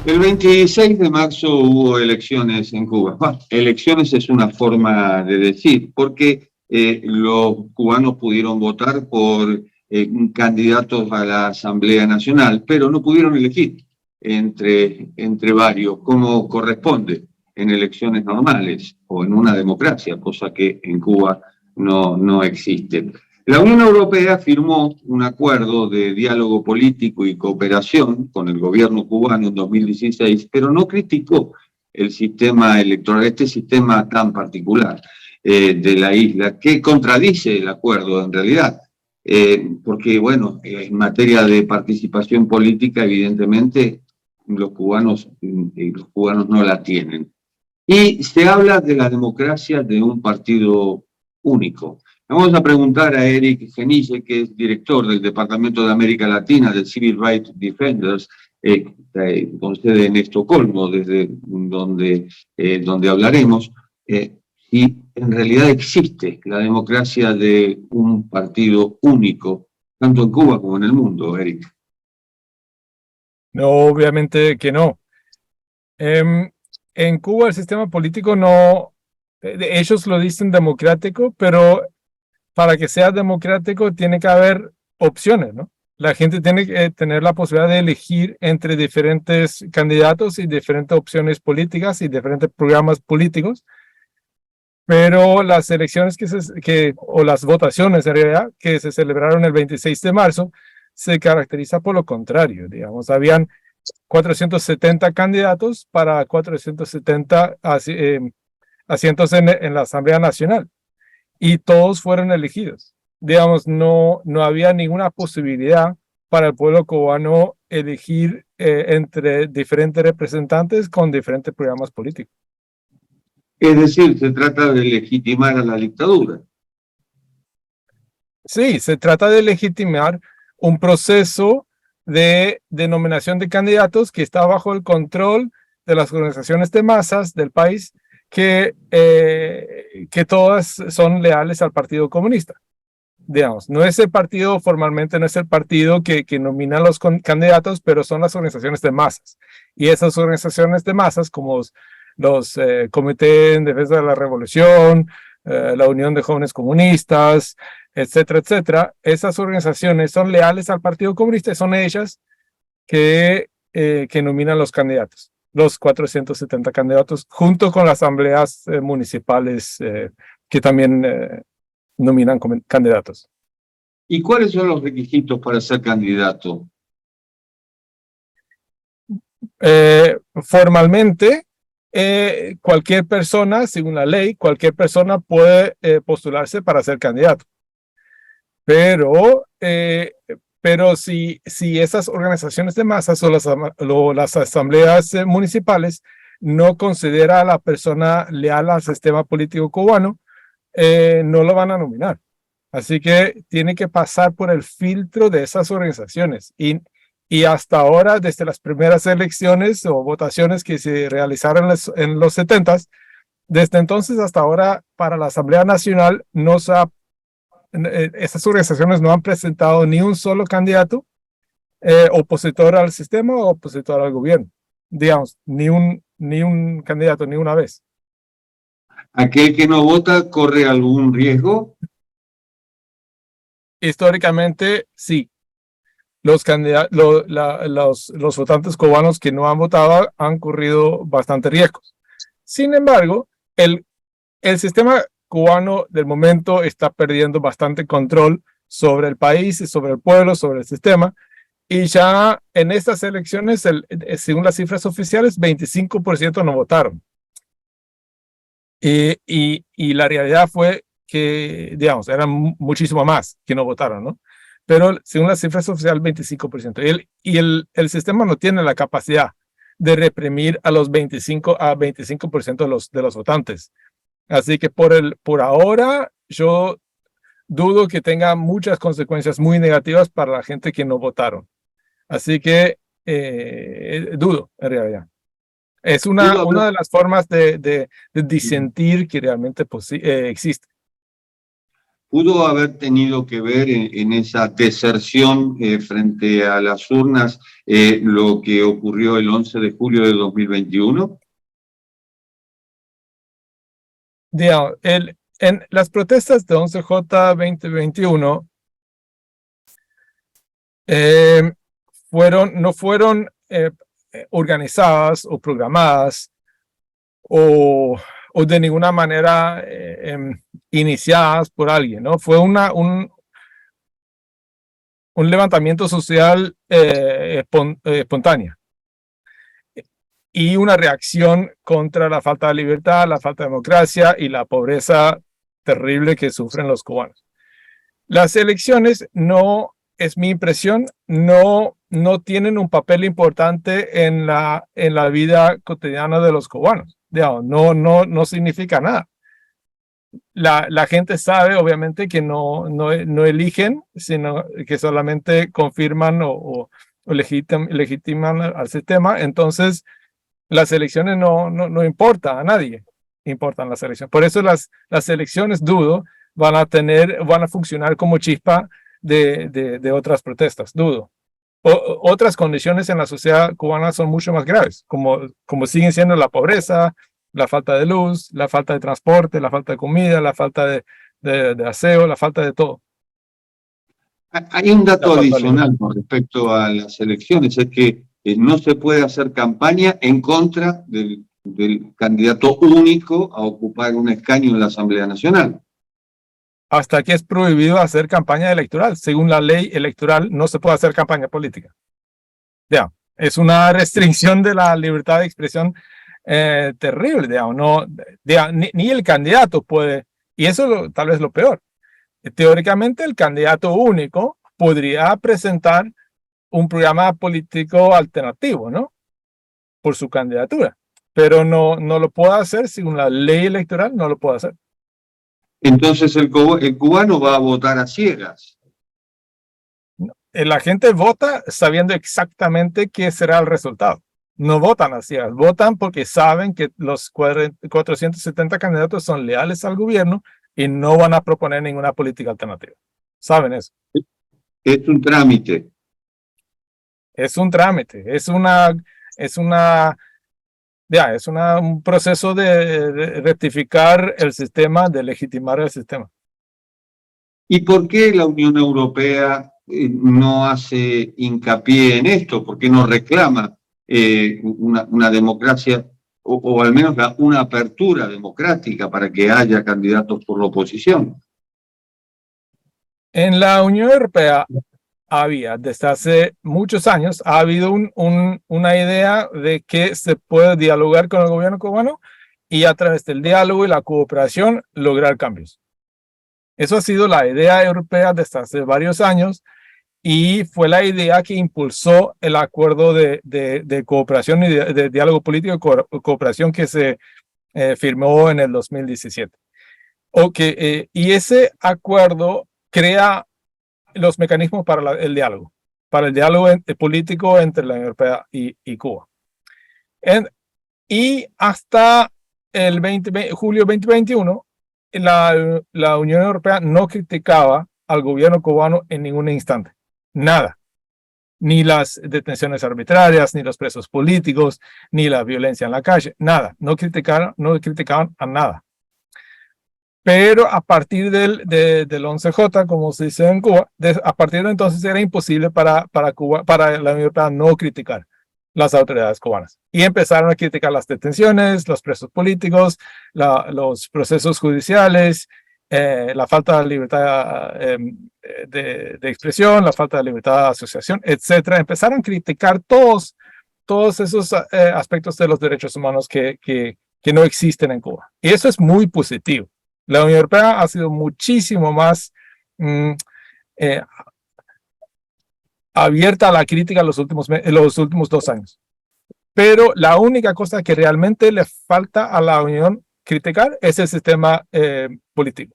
El 26 de marzo hubo elecciones en Cuba. Bueno, elecciones es una forma de decir, porque los cubanos pudieron votar por candidatos a la Asamblea Nacional, pero no pudieron elegir entre varios, como corresponde en elecciones normales o en una democracia, cosa que en Cuba no existe. La Unión Europea firmó un acuerdo de diálogo político y cooperación con el gobierno cubano en 2016, pero no criticó el sistema electoral, este sistema tan particular de la isla, que contradice el acuerdo en realidad, porque, bueno, en materia de participación política, evidentemente, los cubanos no la tienen. Y se habla de la democracia de un partido único. Vamos a preguntar a Eric Genice, que es director del Departamento de América Latina del Civil Rights Defenders, con sede en Estocolmo, desde donde hablaremos, si en realidad existe la democracia de un partido único, tanto en Cuba como en el mundo, Eric. No, obviamente que no. En Cuba el sistema político no, ellos lo dicen democrático, pero para que sea democrático tiene que haber opciones, ¿no? La gente tiene que tener la posibilidad de elegir entre diferentes candidatos y diferentes opciones políticas y diferentes programas políticos, pero las elecciones o las votaciones en realidad que se celebraron el 26 de marzo se caracteriza por lo contrario, digamos, habían 470 candidatos para 470 asientos en la Asamblea Nacional y todos fueron elegidos. Digamos, no había ninguna posibilidad para el pueblo cubano elegir entre diferentes representantes con diferentes programas políticos. Es decir, se trata de legitimar a la dictadura. Sí, se trata de legitimar un proceso de nominación de candidatos que está bajo el control de las organizaciones de masas del país que todas son leales al Partido Comunista. Digamos, no es el partido, formalmente no es el partido que nomina a los candidatos, pero son las organizaciones de masas. Y esas organizaciones de masas, como los Comité en Defensa de la Revolución, la Unión de Jóvenes Comunistas, etcétera, etcétera, esas organizaciones son leales al Partido Comunista y son ellas que nominan los candidatos, los 470 candidatos, junto con las asambleas municipales que también nominan candidatos. ¿Y cuáles son los requisitos para ser candidato? Formalmente, cualquier persona, según la ley, cualquier persona puede postularse para ser candidato. Pero si esas organizaciones de masas o las asambleas municipales no considera a la persona leal al sistema político cubano, no lo van a nominar. Así que tiene que pasar por el filtro de esas organizaciones. Y hasta ahora, desde las primeras elecciones o votaciones que se realizaron en los 70s, desde entonces hasta ahora, para la Asamblea Nacional, estas organizaciones no han presentado ni un solo candidato opositor al sistema o opositor al gobierno. Digamos, ni un candidato, ni una vez. ¿Aquel que no vota corre algún riesgo? Históricamente, sí. Los votantes cubanos que no han votado han corrido bastante riesgos. Sin embargo, el sistema cubano del momento está perdiendo bastante control sobre el país, sobre el pueblo, sobre el sistema. Y ya en estas elecciones, según las cifras oficiales, 25% no votaron. Y la realidad fue que, digamos, eran muchísimo más que no votaron, ¿no? Pero según las cifras oficiales, 25%. Y el sistema no tiene la capacidad de reprimir a los 25% de los votantes. Así que por ahora, yo dudo que tenga muchas consecuencias muy negativas para la gente que no votaron. Así que dudo, en realidad. Es una de las formas de disentir que realmente existe. ¿pudo haber tenido que ver en esa deserción frente a las urnas lo que ocurrió el 11 de julio de 2021? Digamos, en las protestas de 11J 2021 no fueron organizadas o programadas o de ninguna manera iniciadas por alguien, ¿no? Fue un levantamiento social espontáneo y una reacción contra la falta de libertad, la falta de democracia y la pobreza terrible que sufren los cubanos. Las elecciones, no es mi impresión, no tienen un papel importante en la vida cotidiana de los cubanos. Digamos, no significa nada. La gente sabe, obviamente, que no eligen, sino que solamente confirman o legitiman al sistema. Entonces, las elecciones no importan a nadie, importan las elecciones. Por eso las elecciones, dudo, van a funcionar como chispa de otras protestas, dudo. Otras condiciones en la sociedad cubana son mucho más graves, como siguen siendo la pobreza, la falta de luz, la falta de transporte, la falta de comida, la falta de aseo, la falta de todo. Hay un dato adicional con respecto a las elecciones, es que no se puede hacer campaña en contra del candidato único a ocupar un escaño en la Asamblea Nacional. Hasta que es prohibido hacer campaña electoral. Según la ley electoral, no se puede hacer campaña política. Ya, es una restricción de la libertad de expresión terrible, digamos. Ni el candidato puede, y eso tal vez lo peor. Teóricamente, el candidato único podría presentar un programa político alternativo, ¿no? Por su candidatura, pero no lo puede hacer según la ley electoral, no lo puede hacer. Entonces el cubano va a votar a ciegas. La gente vota sabiendo exactamente qué será el resultado. No votan a ciegas, votan porque saben que los 470 candidatos son leales al gobierno y no van a proponer ninguna política alternativa. Saben eso. Es un trámite. Es un trámite, es un proceso de rectificar el sistema, de legitimar el sistema. ¿Y por qué la Unión Europea no hace hincapié en esto? ¿Por qué no reclama una democracia o al menos una apertura democrática para que haya candidatos por la oposición? En la Unión Europea desde hace muchos años, ha habido una idea de que se puede dialogar con el gobierno cubano y a través del diálogo y la cooperación lograr cambios. Eso ha sido la idea europea desde hace varios años y fue la idea que impulsó el acuerdo de cooperación y de diálogo político y cooperación que se firmó en el 2017. Y ese acuerdo crea los mecanismos para el diálogo político entre la Unión Europea y Cuba. Y hasta el julio 2021, la Unión Europea no criticaba al gobierno cubano en ningún instante. Nada. Ni las detenciones arbitrarias, ni los presos políticos, ni la violencia en la calle. Nada. No criticaban a nada. Pero a partir del 11J, como se dice en Cuba, a partir de entonces era imposible para la Unión Europea no criticar las autoridades cubanas. Y empezaron a criticar las detenciones, los presos políticos, los procesos judiciales, la falta de libertad de expresión, la falta de libertad de asociación, etc. Empezaron a criticar todos esos aspectos de los derechos humanos que no existen en Cuba. Y eso es muy positivo. La Unión Europea ha sido muchísimo más abierta a la crítica los últimos 2 años. Pero la única cosa que realmente le falta a la Unión criticar es el sistema político,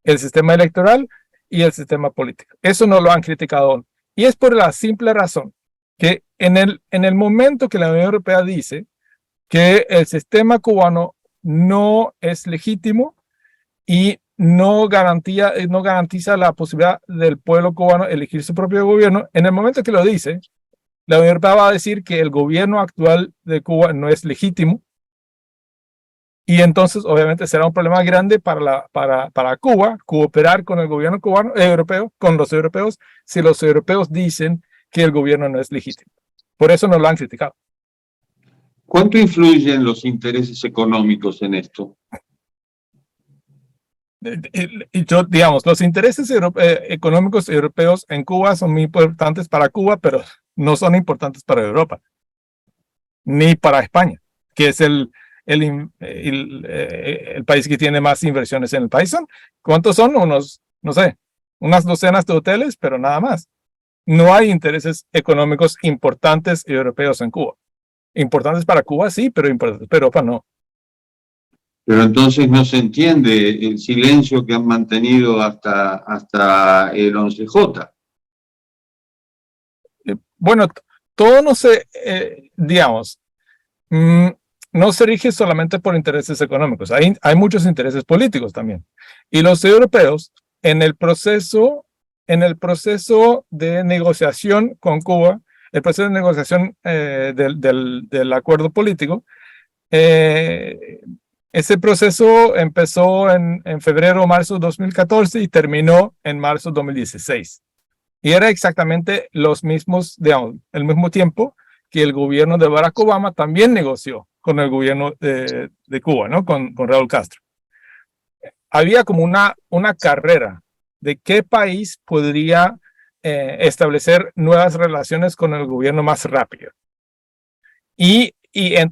el sistema electoral y el sistema político. Eso no lo han criticado. Y es por la simple razón que en el momento que la Unión Europea dice que el sistema cubano no es legítimo, y no garantiza la posibilidad del pueblo cubano elegir su propio gobierno. En el momento que lo dice, la Unión Europea va a decir que el gobierno actual de Cuba no es legítimo, y entonces obviamente será un problema grande para Cuba cooperar con el gobierno cubano, europeo, con los europeos, si los europeos dicen que el gobierno no es legítimo. Por eso nos lo han criticado. ¿Cuánto influyen los intereses económicos en esto? Digamos, los intereses económicos europeos en Cuba son muy importantes para Cuba, pero no son importantes para Europa, ni para España, que es el país que tiene más inversiones en el país. ¿Cuántos son? No sé, unas docenas de hoteles, pero nada más. No hay intereses económicos importantes europeos en Cuba. Importantes para Cuba sí, pero importantes para Europa no. Pero entonces no se entiende el silencio que han mantenido hasta el 11J. Bueno, todo no se, digamos, no se rige solamente por intereses económicos. Hay muchos intereses políticos también. Y los europeos, en el proceso de negociación con Cuba, el proceso de negociación del acuerdo político, ese proceso empezó en febrero o marzo de 2014 y terminó en marzo de 2016. Y era exactamente los mismos, digamos, el mismo tiempo que el gobierno de Barack Obama también negoció con el gobierno de Cuba, ¿no? Con Raúl Castro. Había como una carrera de qué país podría establecer nuevas relaciones con el gobierno más rápido. Y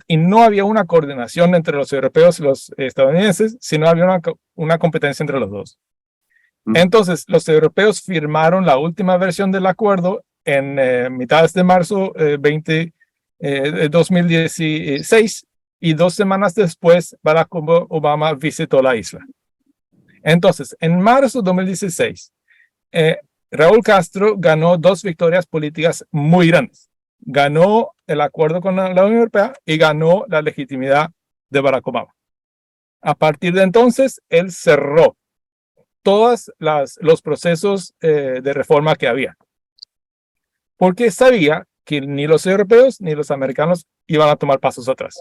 no había una coordinación entre los europeos y los estadounidenses, sino había una competencia entre los dos. Entonces, los europeos firmaron la última versión del acuerdo en mitades de marzo 2016, y 2 semanas después Barack Obama visitó la isla. Entonces, en marzo de 2016, Raúl Castro ganó 2 victorias políticas muy grandes. Ganó el acuerdo con la Unión Europea y ganó la legitimidad de Barack Obama. A partir de entonces, él cerró todos los procesos de reforma que había, porque sabía que ni los europeos ni los americanos iban a tomar pasos atrás.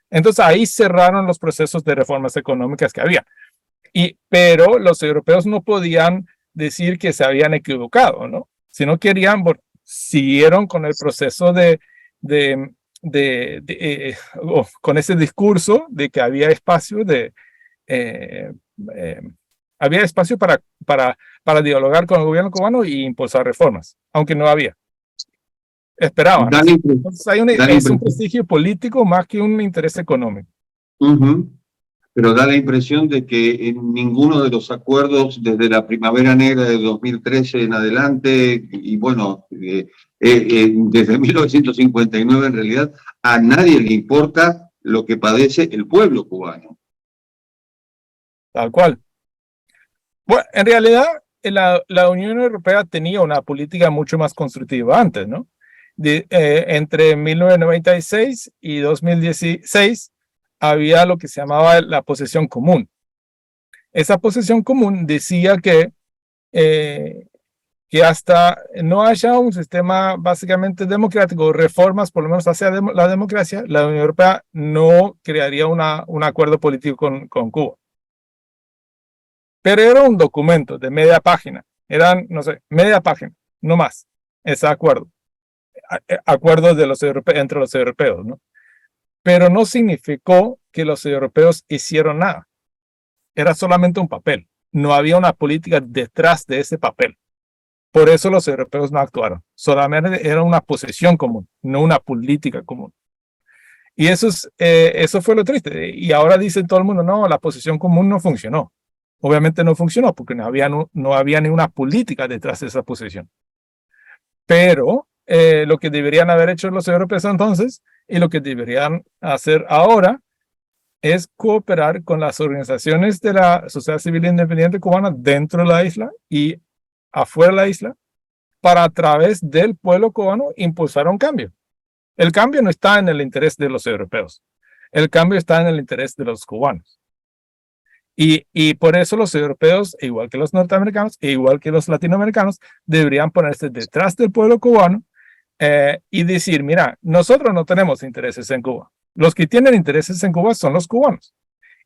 Entonces ahí cerraron los procesos de reformas económicas que había. Pero los europeos no podían decir que se habían equivocado, ¿no? Si no querían, siguieron con el proceso con ese discurso de que había espacio había espacio para dialogar con el gobierno cubano y impulsar reformas, aunque no había. Esperaban. Entonces es un prestigio político más que un interés económico. Pero da la impresión de que en ninguno de los acuerdos desde la Primavera Negra de 2013 en adelante, y bueno, desde 1959 en realidad, a nadie le importa lo que padece el pueblo cubano. Tal cual. Bueno, en realidad la Unión Europea tenía una política mucho más constructiva antes, ¿no? Entre 1996 y 2016 había lo que se llamaba la posesión común. Esa posesión común decía que hasta no haya un sistema básicamente democrático, reformas por lo menos hacia la democracia, la Unión Europea no crearía un acuerdo político con Cuba. Pero era un documento de media página, eran, no sé, media página, no más, ese acuerdo. Acuerdos de entre los europeos, ¿no? Pero no significó que los europeos hicieron nada. Era solamente un papel. No había una política detrás de ese papel. Por eso los europeos no actuaron. Solamente era una posesión común, no una política común. Y eso fue lo triste. Y ahora dice todo el mundo, no, la posesión común no funcionó. Obviamente no funcionó porque no había ninguna política detrás de esa posesión. Pero lo que deberían haber hecho los europeos entonces y lo que deberían hacer ahora es cooperar con las organizaciones de la sociedad civil independiente cubana dentro de la isla y afuera de la isla para, a través del pueblo cubano, impulsar un cambio. El cambio no está en el interés de los europeos. El cambio está en el interés de los cubanos. Y por eso los europeos, igual que los norteamericanos, e igual que los latinoamericanos, deberían ponerse detrás del pueblo cubano y decir, mira, nosotros no tenemos intereses en Cuba. Los que tienen intereses en Cuba son los cubanos.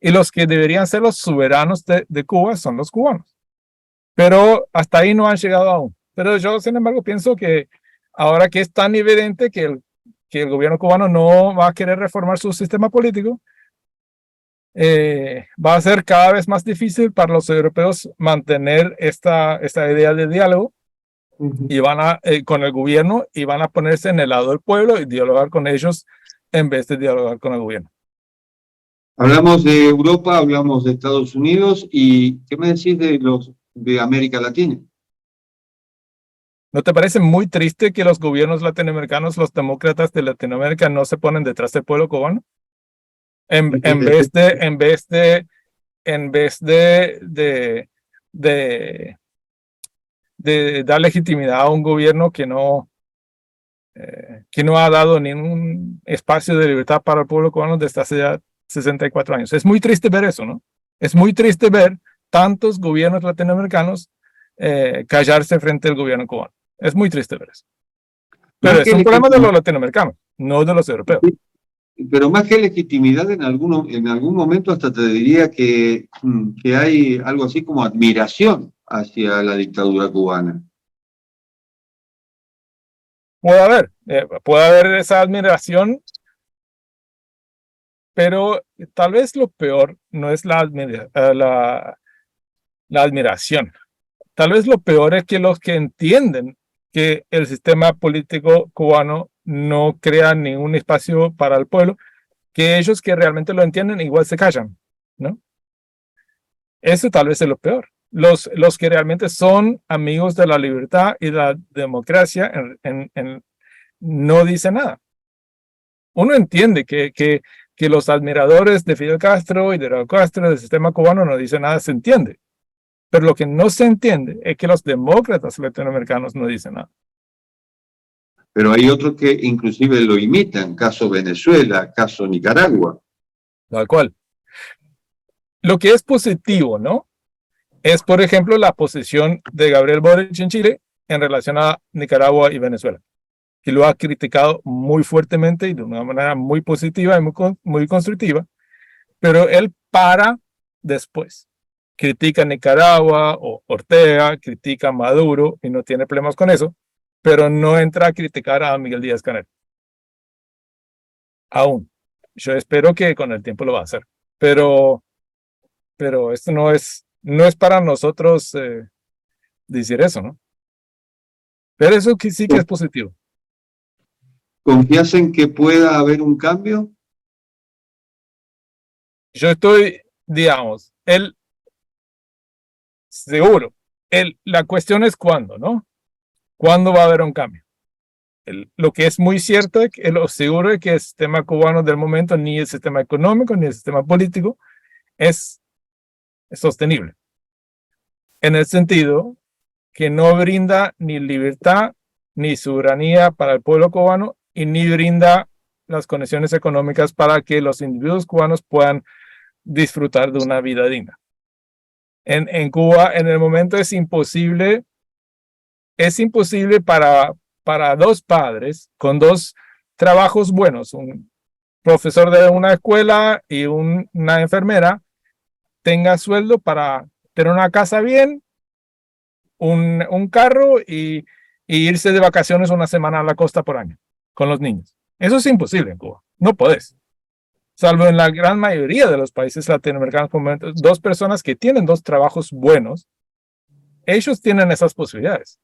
Y los que deberían ser los soberanos de Cuba son los cubanos. Pero hasta ahí no han llegado aún. Pero yo, sin embargo, pienso que ahora que es tan evidente que el gobierno cubano no va a querer reformar su sistema político, va a ser cada vez más difícil para los europeos mantener esta idea de diálogo y van a, con el gobierno, y van a ponerse en el lado del pueblo y dialogar con ellos en vez de dialogar con el gobierno. Hablamos de Europa, hablamos de Estados Unidos, y ¿qué me decís de América Latina? ¿No te parece muy triste que los gobiernos latinoamericanos, los demócratas de Latinoamérica, no se ponen detrás del pueblo cubano? En vez de dar legitimidad a un gobierno que no ha dado ningún espacio de libertad para el pueblo cubano desde hace ya 64 años. Es muy triste ver eso, ¿no? Es muy triste ver tantos gobiernos latinoamericanos callarse frente al gobierno cubano. Es muy triste ver eso. Pero es un problema de los latinoamericanos, no de los europeos. Pero más que legitimidad, en algún momento hasta te diría que hay algo así como admiración hacia la dictadura cubana. Puede haber esa admiración, pero tal vez lo peor no es la admiración. Tal vez lo peor es que los que entienden que el sistema político cubano no crea ningún espacio para el pueblo, que ellos que realmente lo entienden igual se callan, ¿no? Eso tal vez es lo peor. Los que realmente son amigos de la libertad y la democracia no dicen nada. Uno entiende que los admiradores de Fidel Castro y de Raúl Castro del sistema cubano no dicen nada, se entiende. Pero lo que no se entiende es que los demócratas latinoamericanos no dicen nada. Pero hay otros que inclusive lo imitan, caso Venezuela, caso Nicaragua. Tal cual. Lo que es positivo, ¿no? Es, por ejemplo, la posición de Gabriel Boric en Chile en relación a Nicaragua y Venezuela, que lo ha criticado muy fuertemente y de una manera muy positiva y muy constructiva, pero él para después. Critica a Nicaragua o Ortega, critica a Maduro y no tiene problemas con eso, pero no entra a criticar a Miguel Díaz-Canel. Aún. Yo espero que con el tiempo lo va a hacer. Pero esto no es para nosotros decir eso, ¿no? Pero eso sí que es positivo. ¿Confías en que pueda haber un cambio? Yo estoy, digamos, seguro. La cuestión es cuándo, ¿no? ¿Cuándo va a haber un cambio? Lo que es muy cierto es que lo seguro es que el sistema cubano del momento, ni el sistema económico, ni el sistema político, es sostenible. En el sentido que no brinda ni libertad ni soberanía para el pueblo cubano y ni brinda las condiciones económicas para que los individuos cubanos puedan disfrutar de una vida digna. En Cuba, en el momento es imposible para dos padres con dos trabajos buenos, un profesor de una escuela y una enfermera, tenga sueldo para tener una casa bien, un carro y irse de vacaciones una semana a la costa por año con los niños. Eso es imposible en Cuba. No podés. Salvo en la gran mayoría de los países latinoamericanos, dos personas que tienen dos trabajos buenos, ellos tienen esas posibilidades.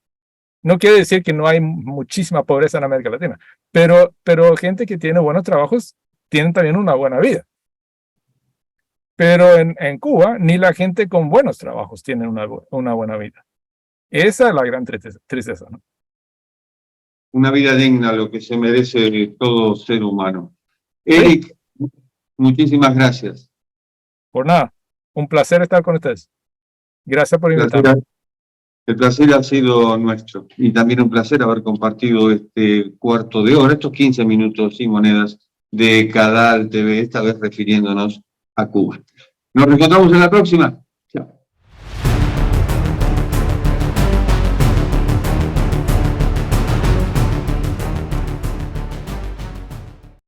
No quiere decir que no hay muchísima pobreza en América Latina, pero gente que tiene buenos trabajos tienen también una buena vida. Pero en Cuba, ni la gente con buenos trabajos tiene una buena vida. Esa es la gran tristeza, ¿no? Una vida digna, lo que se merece todo ser humano. Eric, muchísimas gracias. Por nada, un placer estar con ustedes. Gracias por invitarme. El placer ha sido nuestro y también un placer haber compartido este cuarto de hora, estos 15 minutos y monedas de Cadal TV, esta vez refiriéndonos a Cuba. Nos reencontramos en la próxima.